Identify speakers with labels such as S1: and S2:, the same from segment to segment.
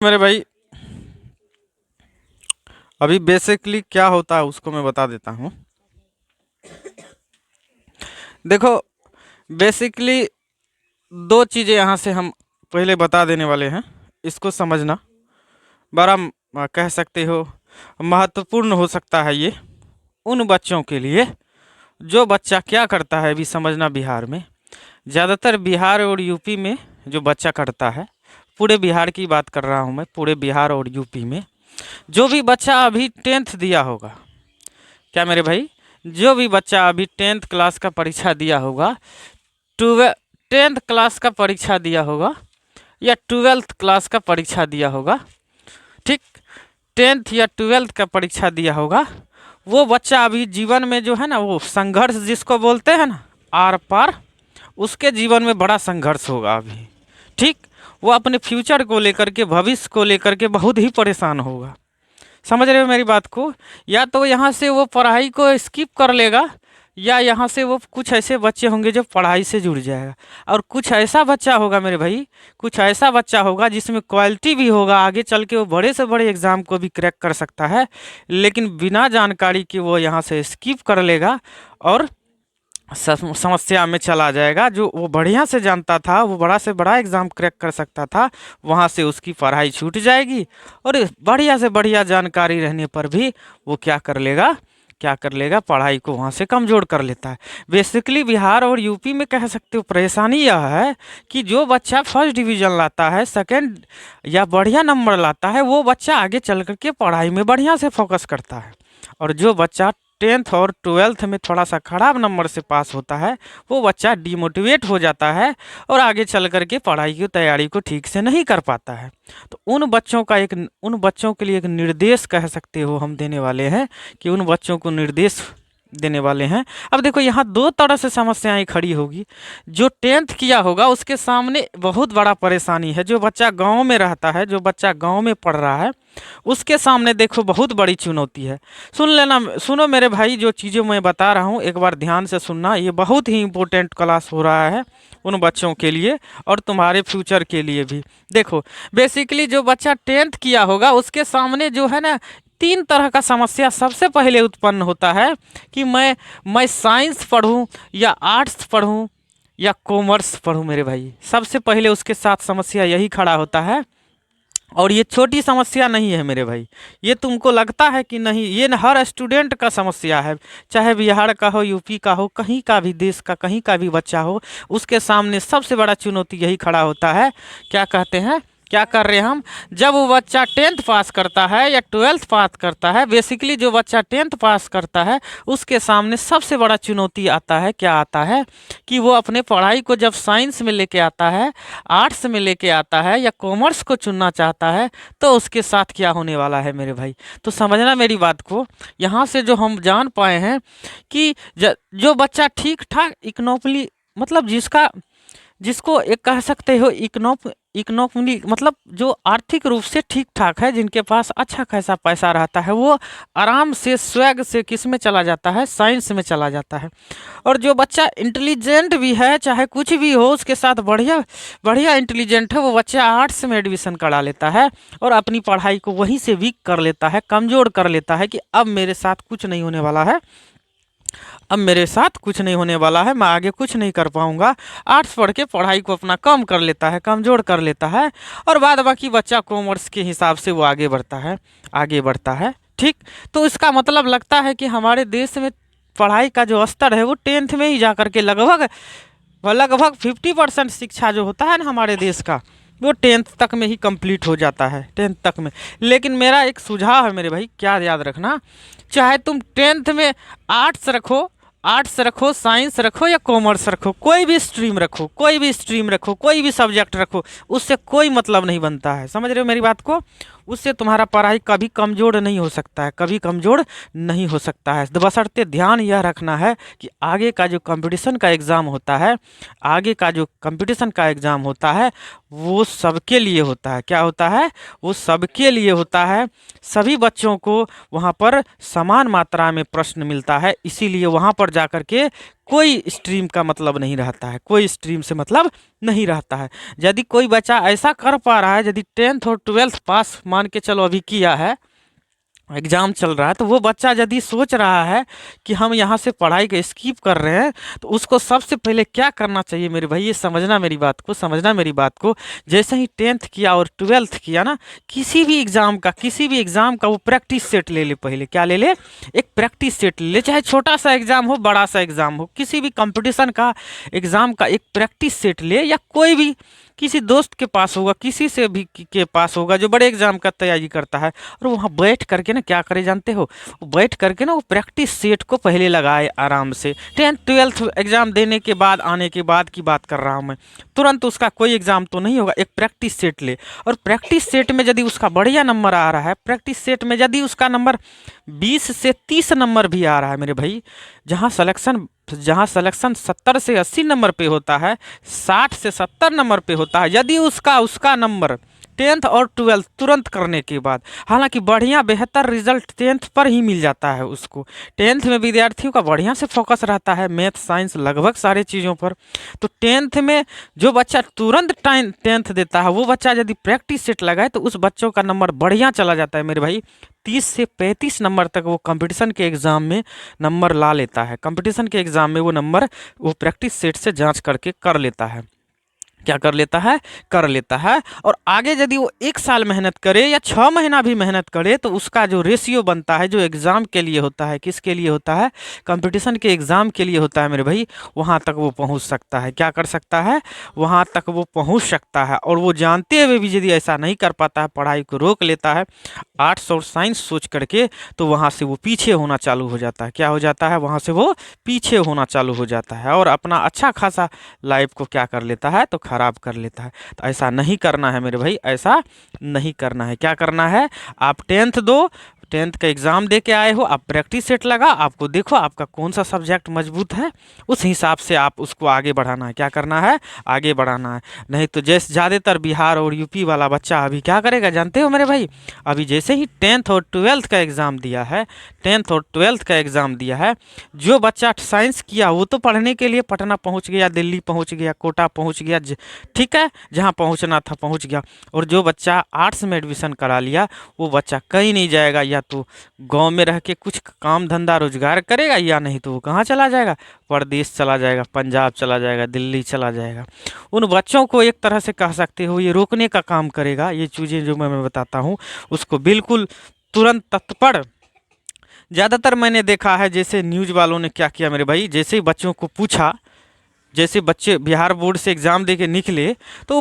S1: मेरे भाई, अभी बेसिकली क्या होता है उसको मैं बता देता हूँ। देखो, बेसिकली दो चीज़ें यहाँ से हम पहले बता देने वाले हैं। इसको समझना बड़ा कह सकते हो महत्वपूर्ण हो सकता है ये उन बच्चों के लिए जो बच्चा क्या करता है। अभी समझना, बिहार में ज़्यादातर, बिहार और यूपी में जो बच्चा करता है, पूरे बिहार की बात कर रहा हूँ मैं, पूरे बिहार और यूपी में जो भी बच्चा अभी 10th दिया होगा, क्या मेरे भाई, जो भी बच्चा अभी 10th क्लास का परीक्षा दिया होगा, 10th क्लास का परीक्षा दिया होगा या 12th क्लास का परीक्षा दिया होगा, ठीक, 10th या 12th का परीक्षा दिया होगा, वो बच्चा अभी जीवन में जो है ना, वो संघर्ष जिसको बोलते हैं ना, आर पार, उसके जीवन में बड़ा संघर्ष होगा अभी, ठीक। वो अपने फ्यूचर को लेकर के, भविष्य को लेकर के बहुत ही परेशान होगा। समझ रहे हो मेरी बात को? या तो यहाँ से वो पढ़ाई को स्किप कर लेगा, या यहाँ से वो, कुछ ऐसे बच्चे होंगे जो पढ़ाई से जुड़ जाएगा, और कुछ ऐसा बच्चा होगा मेरे भाई, कुछ ऐसा बच्चा होगा जिसमें क्वालिटी भी होगा, आगे चल के वो बड़े से बड़े एग्ज़ाम को भी क्रैक कर सकता है, लेकिन बिना जानकारी के वो यहाँ से स्किप कर लेगा और समस्या में चला जाएगा। जो वो बढ़िया से जानता था, वो बड़ा से बड़ा एग्ज़ाम क्रैक कर सकता था, वहाँ से उसकी पढ़ाई छूट जाएगी, और बढ़िया से बढ़िया जानकारी रहने पर भी वो क्या कर लेगा, पढ़ाई को वहाँ से कमज़ोर कर लेता है। बेसिकली बिहार और यूपी में कह सकते हो परेशानी यह है कि जो बच्चा फर्स्ट डिवीज़न लाता है, सेकंड या बढ़िया नंबर लाता है, वो बच्चा आगे चल कर के पढ़ाई में बढ़िया से फोकस करता है, और जो बच्चा 10th और 12th में थोड़ा सा खराब नंबर से पास होता है, वो बच्चा डिमोटिवेट हो जाता है और आगे चल कर के पढ़ाई की तैयारी को ठीक से नहीं कर पाता है। तो उन बच्चों के लिए एक निर्देश कह सकते हो हम देने वाले हैं, कि उन बच्चों को निर्देश देने वाले हैं। अब देखो, यहाँ दो तरह से समस्याएं खड़ी होगी। जो 10th किया होगा उसके सामने बहुत बड़ा परेशानी है। जो बच्चा गांव में रहता है, जो बच्चा गांव में पढ़ रहा है, उसके सामने देखो बहुत बड़ी चुनौती है। सुन लेना, सुनो मेरे भाई, जो चीज़ें मैं बता रहा हूँ एक बार ध्यान से सुनना। ये बहुत ही इंपॉर्टेंट क्लास हो रहा है उन बच्चों के लिए और तुम्हारे फ्यूचर के लिए भी। देखो, बेसिकली जो बच्चा 10th किया होगा उसके सामने जो है ना, तीन तरह का समस्या सबसे पहले उत्पन्न होता है कि मैं साइंस पढ़ूं या आर्ट्स पढ़ूं या कॉमर्स पढ़ूं। मेरे भाई, सबसे पहले उसके साथ समस्या यही खड़ा होता है। और ये छोटी समस्या नहीं है मेरे भाई, ये तुमको लगता है कि नहीं, ये हर स्टूडेंट का समस्या है, चाहे बिहार का हो, यूपी का हो, कहीं का भी देश का कहीं का भी बच्चा हो, उसके सामने सबसे बड़ा चुनौती यही खड़ा होता है। क्या कहते हैं, क्या कर रहे हैं हम, जब वो बच्चा 10th पास करता है या 12th पास करता है, बेसिकली जो बच्चा 10th पास करता है उसके सामने सबसे बड़ा चुनौती आता है। क्या आता है कि वो अपने पढ़ाई को जब साइंस में लेके आता है, आर्ट्स में लेके आता है या कॉमर्स को चुनना चाहता है, तो उसके साथ क्या होने वाला है मेरे भाई। तो समझना मेरी बात को, यहाँ से जो हम जान पाए हैं कि जो बच्चा ठीक ठाक इकोनॉमिकली, मतलब जिसको एक कह सकते हो इकोनॉमिकली, मतलब जो आर्थिक रूप से ठीक ठाक है, जिनके पास अच्छा खासा पैसा रहता है, वो आराम से स्वैग से किस में चला जाता है, साइंस में चला जाता है। और जो बच्चा इंटेलिजेंट भी है, चाहे कुछ भी हो, उसके साथ बढ़िया बढ़िया इंटेलिजेंट है, वो बच्चा आर्ट्स में एडमिशन करा लेता है और अपनी पढ़ाई को वहीं से वीक कर लेता है, कमज़ोर कर लेता है कि अब मेरे साथ कुछ नहीं होने वाला है, अब मेरे साथ कुछ नहीं होने वाला है, मैं आगे कुछ नहीं कर पाऊंगा। आर्ट्स पढ़ के पढ़ाई को अपना कम कर लेता है, कमज़ोर कर लेता है, और बाद बाकी बच्चा कॉमर्स के हिसाब से वो आगे बढ़ता है, ठीक। तो इसका मतलब लगता है कि हमारे देश में पढ़ाई का जो स्तर है वो 10th में ही जा कर के लगभग लगभग 50% शिक्षा जो होता है ना हमारे देश का, वो 10th तक में ही कंप्लीट हो जाता है, 10th तक में। लेकिन मेरा एक सुझाव है मेरे भाई, क्या याद रखना, चाहे तुम 10th में आर्ट्स रखो, साइंस रखो या कॉमर्स रखो, कोई भी स्ट्रीम रखो, कोई भी सब्जेक्ट रखो, उससे कोई मतलब नहीं बनता है। समझ रहे हो मेरी बात को? उससे तुम्हारा पढ़ाई कभी कमज़ोर नहीं हो सकता है, कभी कमज़ोर नहीं हो सकता है। बशर्ते ध्यान यह रखना है कि आगे का जो कंपटीशन का एग्ज़ाम होता है, वो सबके लिए होता है। क्या होता है? वो सबके लिए होता है। सभी बच्चों को वहाँ पर समान मात्रा में प्रश्न मिलता है, इसीलिए वहाँ पर जाकर के कोई स्ट्रीम का मतलब नहीं रहता है, कोई स्ट्रीम से मतलब नहीं रहता है। यदि कोई बच्चा ऐसा कर पा रहा है, यदि 10th और 12th पास मान के चलो अभी किया है, एग्जाम चल रहा है, तो वो बच्चा यदि सोच रहा है कि हम यहाँ से पढ़ाई को स्किप कर रहे हैं, तो उसको सबसे पहले क्या करना चाहिए मेरे भाई, ये समझना मेरी बात को, समझना मेरी बात को। जैसे ही 10th किया और 12th किया ना, किसी भी एग्जाम का वो प्रैक्टिस सेट ले ले, पहले क्या ले ले, एक प्रैक्टिस सेट ले ले। चाहे छोटा सा एग्जाम हो, बड़ा सा एग्जाम हो, किसी भी कंपटीशन का एग्जाम का एक प्रैक्टिस सेट ले, या कोई भी किसी दोस्त के पास होगा, किसी से भी के पास होगा जो बड़े एग्जाम का तैयारी करता है, और वहाँ बैठ करके ना क्या करे जानते हो, वो बैठ करके ना वो प्रैक्टिस सेट को पहले लगाए आराम से। 10th 12th एग्जाम देने के बाद, आने के बाद की बात कर रहा हूँ मैं, तुरंत उसका कोई एग्जाम तो नहीं होगा, एक प्रैक्टिस सेट ले। और प्रैक्टिस सेट में यदि उसका बढ़िया नंबर आ रहा है, प्रैक्टिस सेट में यदि उसका नंबर 20 से 30 नंबर भी आ रहा है मेरे भाई, जहाँ सिलेक्शन 70 से 80 नंबर पे होता है, 60 से 70 नंबर पे होता है, यदि उसका नंबर 10th और 12th तुरंत करने के बाद, हालांकि बढ़िया बेहतर रिजल्ट 10th पर ही मिल जाता है उसको। 10th में विद्यार्थियों का बढ़िया से फोकस रहता है, मैथ साइंस लगभग सारे चीज़ों पर। तो 10th में जो बच्चा तुरंत 10th देता है, वो बच्चा यदि प्रैक्टिस सेट लगाए, तो उस बच्चों का नंबर बढ़िया चला जाता है मेरे भाई। 30 से 35 नंबर तक वो कंपटीशन के एग्ज़ाम में नंबर ला लेता है, कंपटीशन के एग्ज़ाम में वो नंबर वो प्रैक्टिस सेट से जांच करके कर लेता है। क्या कर लेता है, कर लेता है। और आगे यदि वो 1 साल मेहनत करे या 6 महीना भी मेहनत करे, तो उसका जो रेशियो बनता है, जो एग्ज़ाम के लिए होता है, किसके लिए होता है, कंपटीशन के एग्ज़ाम के लिए होता है मेरे भाई, वहाँ तक वो पहुँच सकता है। क्या कर सकता है, वहाँ तक वो पहुँच सकता है। और वो जानते हुए भी यदि ऐसा नहीं कर पाता है, पढ़ाई को रोक लेता है आर्ट्स और साइंस सोच करके, तो वहाँ से वो पीछे होना चालू हो जाता है। क्या हो जाता है, वहाँ से वो पीछे होना चालू हो जाता है, और अपना अच्छा खासा लाइफ को क्या कर लेता है, तो खराब कर लेता है। तो ऐसा नहीं करना है मेरे भाई, ऐसा नहीं करना है। क्या करना है, आप 10th दो, 10th का एग्ज़ाम दे के आए हो, आप प्रैक्टिस सेट लगा, आपको देखो आपका कौन सा सब्जेक्ट मजबूत है, उस हिसाब से आप उसको आगे बढ़ाना है। क्या करना है, आगे बढ़ाना है। नहीं तो जैसे ज़्यादातर बिहार और यूपी वाला बच्चा अभी क्या करेगा जानते हो मेरे भाई, अभी जैसे ही 10th और 12th का एग्ज़ाम दिया है, 10th और 12th का एग्ज़ाम दिया है, जो बच्चा साइंस किया वो तो पढ़ने के लिए पटना पहुंच गया, दिल्ली पहुंच गया, कोटा पहुंच गया, ठीक है, जहां पहुंचना था पहुंच गया। और जो बच्चा आर्ट्स में एडमिशन करा लिया, वो बच्चा कहीं नहीं जाएगा, या तो गांव में रह के कुछ काम धंधा रोजगार करेगा, या नहीं तो वो कहाँ चला जाएगा, परदेश चला जाएगा, पंजाब चला जाएगा, दिल्ली चला जाएगा। उन बच्चों को एक तरह से कह सकते हो ये रोकने का काम करेगा। ये चीज़ें जो मैं बताता हूँ उसको बिल्कुल तुरंत तत्पर, ज़्यादातर मैंने देखा है, जैसे न्यूज़ वालों ने क्या किया मेरे भाई, जैसे ही बच्चों को पूछा, जैसे बच्चे बिहार बोर्ड से एग्ज़ाम दे के निकले, तो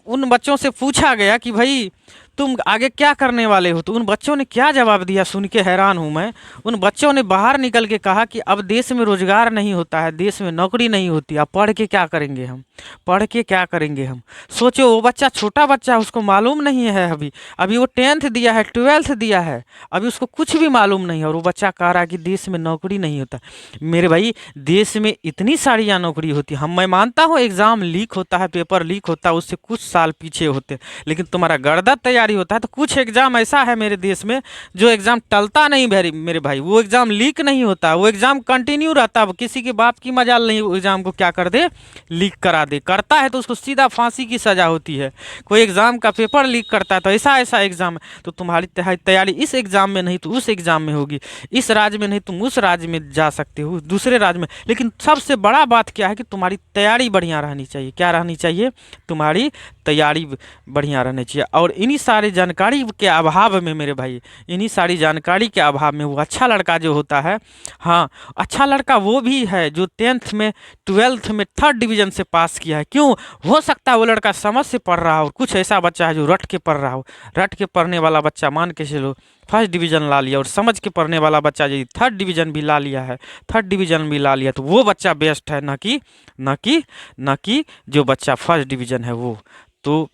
S1: उन बच्चों से पूछा गया कि भाई तुम आगे क्या करने वाले हो, तो उन बच्चों ने क्या जवाब दिया, सुन के हैरान हूँ मैं। उन बच्चों ने बाहर निकल के कहा कि अब देश में रोजगार नहीं होता है, देश में नौकरी नहीं होती, अब पढ़ के क्या करेंगे हम, पढ़ के क्या करेंगे हम। सोचो, वो बच्चा छोटा बच्चा है, उसको मालूम नहीं है, अभी अभी वो 10th दिया है, 12th दिया है, अभी उसको कुछ भी मालूम नहीं है, और वो बच्चा कह रहा है कि देश में नौकरी नहीं होता। मेरे भाई, देश में इतनी सारी नौकरी होती है, मैं मानता हूँ एग्ज़ाम लीक होता है, पेपर लीक होता है, उससे कुछ साल पीछे होते, लेकिन तुम्हारा गर्दा तैयारी होता है। तो कुछ एग्जाम ऐसा है मेरे देश में, जो एग्जाम टलता नहीं मेरे भाई, वो एग्जाम लीक नहीं होता, वो एग्जाम कंटिन्यू रहता है। किसी के बाप की मजाल नहीं वो एग्जाम को क्या कर दे, लीक करा दे। करता है तो उसको सीधा फांसी की सजा होती है। कोई एग्जाम का पेपर लीक करता है तो ऐसा एग्जाम है, तो तुम्हारी तैयारी इस एग्जाम में नहीं तो उस एग्जाम में होगी, इस राज्य में नहीं तुम उस राज्य में जा सकते हो, दूसरे राज्य में। लेकिन सबसे बड़ा बात क्या है कि तुम्हारी तैयारी बढ़िया रहनी चाहिए। क्या रहनी चाहिए, तुम्हारी तैयारी बढ़िया रहनी चाहिए। और इन्हीं सारी जानकारी के अभाव में मेरे भाई, इन्हीं सारी जानकारी के अभाव में वो अच्छा लड़का जो होता है, हाँ, अच्छा लड़का वो भी है जो 10th में 12th में 3rd डिवीज़न से पास किया है। क्यों, हो सकता है वो लड़का समझ से पढ़ रहा हो, कुछ ऐसा बच्चा है जो रट के पढ़ रहा हो। रट के पढ़ने वाला बच्चा मान के चलो 1st डिवीज़न ला लिया, और समझ के पढ़ने वाला बच्चा यदि 3rd डिवीज़न भी ला लिया है, 3rd डिवीज़न भी ला लिया, तो वो बच्चा बेस्ट है, ना कि जो बच्चा 1st डिवीज़न है वो। तो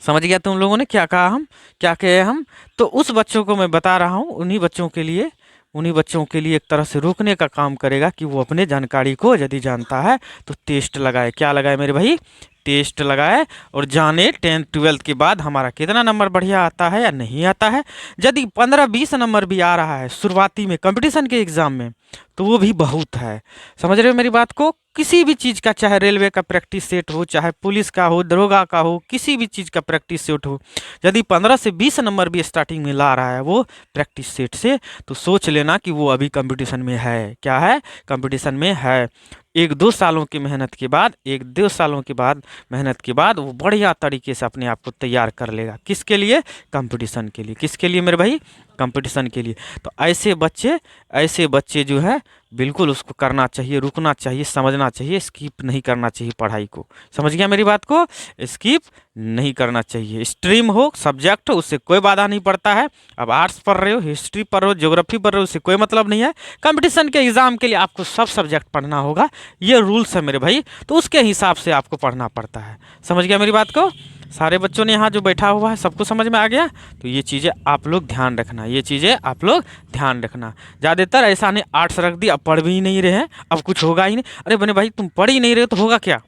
S1: समझ गया तुम लोगों ने क्या कहा, हम क्या कहे हम। तो उस बच्चों को मैं बता रहा हूँ, उन्हीं बच्चों के लिए एक तरह से रोकने का काम करेगा कि वो अपने जानकारी को यदि जानता है तो टेस्ट लगाए। क्या लगाए मेरे भाई, टेस्ट लगाए और जाने 10th-12th के बाद हमारा कितना नंबर बढ़िया आता है या नहीं आता है। यदि 15-20 नंबर भी आ रहा है शुरुआती में कंपटीशन के एग्जाम में, तो वो भी बहुत है। समझ रहे हो मेरी बात को? किसी भी चीज़ का, चाहे रेलवे का प्रैक्टिस सेट हो, चाहे पुलिस का हो, दरोगा का हो, किसी भी चीज़ का प्रैक्टिस सेट हो, यदि 15 से 20 नंबर भी स्टार्टिंग में ला रहा है वो प्रैक्टिस सेट से, तो सोच लेना कि वो अभी कंपटीशन में है। क्या है? कंपटीशन में है। 1-2 सालों की मेहनत के बाद, 1-2 सालों के बाद मेहनत के बाद वो बढ़िया तरीके से अपने आप को तैयार कर लेगा। किसके लिए? कंपटीशन के लिए। किसके लिए मेरे भाई? कंपटीशन के लिए। तो ऐसे बच्चे जो है बिल्कुल उसको करना चाहिए, रुकना चाहिए, समझना चाहिए, स्किप नहीं करना चाहिए पढ़ाई को। समझ गया मेरी बात को? स्किप नहीं करना चाहिए। स्ट्रीम हो, सब्जेक्ट हो, उससे कोई बाधा नहीं पड़ता है। अब आर्ट्स पढ़ रहे हो, हिस्ट्री पढ़ रहे हो, ज्योग्राफी पढ़ रहे हो, उससे कोई मतलब नहीं है। कंपटीशन के एग्जाम के लिए आपको सब सब्जेक्ट पढ़ना होगा, ये रूल्स है मेरे भाई। तो उसके हिसाब से आपको पढ़ना पड़ता है। समझ गया मेरी बात को? सारे बच्चों ने यहाँ जो बैठा हुआ है सबको समझ में आ गया? तो ये चीज़ें आप लोग ध्यान रखना, ये चीज़ें आप लोग ध्यान रखना। ज़्यादातर ऐसा नहीं आर्ट्स रख दी, अब पढ़ भी नहीं रहे हैं, अब कुछ होगा ही नहीं। अरे बने भाई, तुम पढ़ ही नहीं रहे हो तो होगा क्या?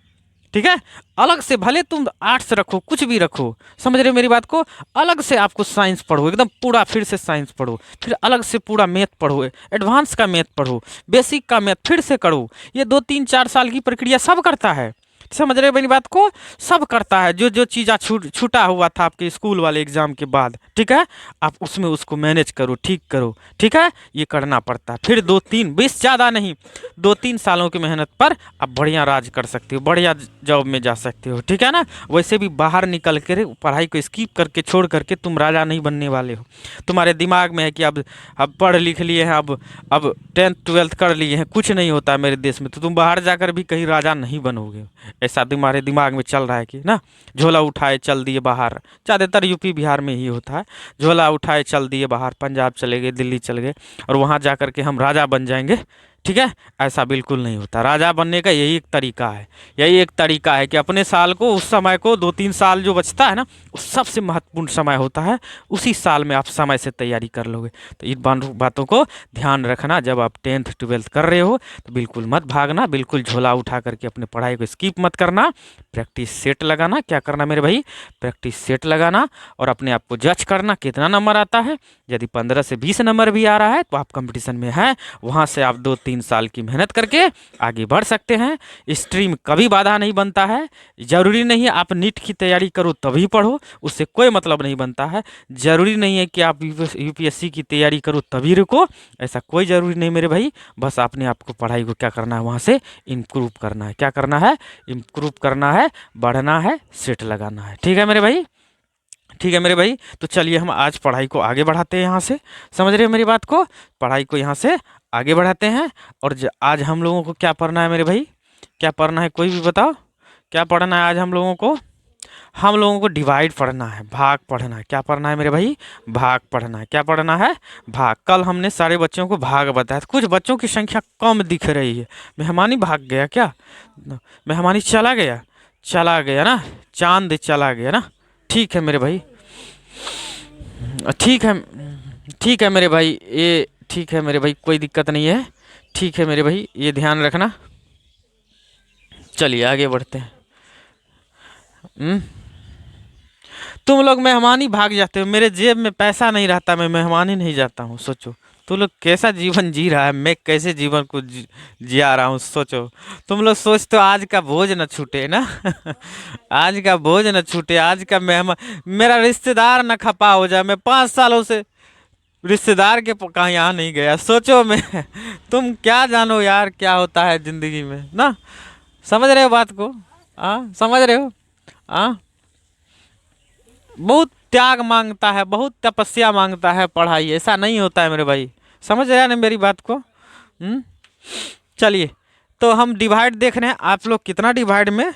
S1: ठीक है, अलग से भले तुम आर्ट्स रखो, कुछ भी रखो, समझ रहे हो मेरी बात को? अलग से आपको साइंस पढ़ो, एकदम पूरा फिर से साइंस पढ़ो, फिर अलग से पूरा मैथ पढ़ो, एडवांस का मैथ पढ़ो, बेसिक का मैथ फिर से करो। ये 2-3-4 साल की प्रक्रिया सब करता है। समझ रहे हो मेरी बात को? सब करता है। जो जो चीज़ छूटा हुआ था आपके स्कूल वाले एग्जाम के बाद, ठीक है, आप उसमें उसको मैनेज करो, ठीक करो, ठीक है, ये करना पड़ता है। फिर 2-3-20 ज़्यादा नहीं, 2-3 सालों की मेहनत पर आप बढ़िया राज कर सकते हो, बढ़िया जॉब में जा सकते हो, ठीक है ना। वैसे भी बाहर निकल कर पढ़ाई को स्किप करके, छोड़ करके तुम राजा नहीं बनने वाले हो। तुम्हारे दिमाग में है कि अब पढ़ लिख लिए हैं, अब 10th-12th कर लिए हैं, कुछ नहीं होता है मेरे देश में, तो तुम बाहर जाकर भी कहीं राजा नहीं बनोगे। ऐसा तुम्हारे दिमाग में चल रहा है कि ना, झोला उठाए चल दिए बाहर। ज़्यादातर यूपी बिहार में ही होता है, झोला उठाए चल दिए बाहर, पंजाब चले गए, दिल्ली चले गए, और वहाँ जा कर के हम राजा बन जाएंगे। ठीक है, ऐसा बिल्कुल नहीं होता। राजा बनने का यही एक तरीका है, यही एक तरीका है कि अपने साल को, उस समय को, 2-3 साल जो बचता है ना, उस सबसे महत्वपूर्ण समय होता है, उसी साल में आप समय से तैयारी कर लोगे। तो इन बातों को ध्यान रखना। जब आप 10th-12th कर रहे हो तो बिल्कुल मत भागना, बिल्कुल झोला उठा करके अपने पढ़ाई को स्किप मत करना। प्रैक्टिस सेट लगाना। क्या करना मेरे भाई? प्रैक्टिस सेट लगाना और अपने आप को जज करना कितना नंबर आता है। यदि 15 से 20 नंबर भी आ रहा है तो आप कंपटीशन में हैं, वहाँ से आप 2-3 साल की मेहनत करके आगे बढ़ सकते हैं। स्ट्रीम कभी बाधा नहीं बनता है। ज़रूरी नहीं है आप नीट की तैयारी करो तभी पढ़ो, उससे कोई मतलब नहीं बनता है। ज़रूरी नहीं है कि आप यूपीएससी की तैयारी करो तभी रुको, ऐसा कोई ज़रूरी नहीं मेरे भाई। बस अपने आप को, पढ़ाई को क्या करना है, वहाँ से इम्प्रूव करना है। क्या करना है? इम्प्रूव करना है, बढ़ना है, सेट लगाना है। ठीक है मेरे भाई? ठीक है मेरे भाई, तो चलिए हम आज पढ़ाई को आगे बढ़ाते हैं यहाँ से। समझ रहे हैं मेरी बात को? पढ़ाई को यहाँ से आगे बढ़ाते हैं। और आज हम लोगों को क्या पढ़ना है मेरे भाई? क्या पढ़ना है, कोई भी बताओ? क्या पढ़ना है आज हम लोगों को? हम लोगों को डिवाइड पढ़ना है, भाग पढ़ना है। क्या पढ़ना है मेरे भाई? भाग पढ़ना है। क्या पढ़ना है? भाग। कल हमने सारे बच्चों को भाग बताया था। कुछ बच्चों की संख्या कम दिख रही है। मेहमानी भाग गया क्या? मेहमानी चला गया? चला गया ना, चांद चला गया ना। ठीक है मेरे भाई, ठीक है, ठीक है मेरे भाई, ये ठीक है मेरे भाई, कोई दिक्कत नहीं है। ठीक है मेरे भाई, ये ध्यान रखना। चलिए आगे बढ़ते हैं। हम्म, तुम लोग मेहमानी भाग जाते हो, मेरे जेब में पैसा नहीं रहता, मैं मेहमानी नहीं जाता हूँ। सोचो तुम लोग कैसा जीवन जी रहा है, मैं कैसे जीवन को जिया रहा हूँ। सोचो तुम लोग, सोचते हो आज का भोज न छूटे ना। आज का भोज न छूटे, आज का मेहमान, मेरा रिश्तेदार न खपा हो जाए। मैं 5 सालों से रिश्तेदार के कहाँ यहाँ नहीं गया। सोचो मैं, तुम क्या जानो यार क्या होता है जिंदगी में ना। समझ रहे हो बात को? हाँ, समझ रहे हो? हाँ, बहुत त्याग मांगता है, बहुत तपस्या मांगता है पढ़ाई, ऐसा नहीं होता है मेरे भाई। समझ रहे हैं ना मेरी बात को? चलिए, तो हम डिवाइड देख रहे हैं, आप लोग कितना डिवाइड में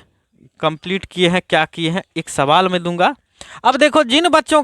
S1: कंप्लीट किए हैं, क्या किए हैं, एक सवाल मैं दूंगा। अब देखो, जिन बच्चों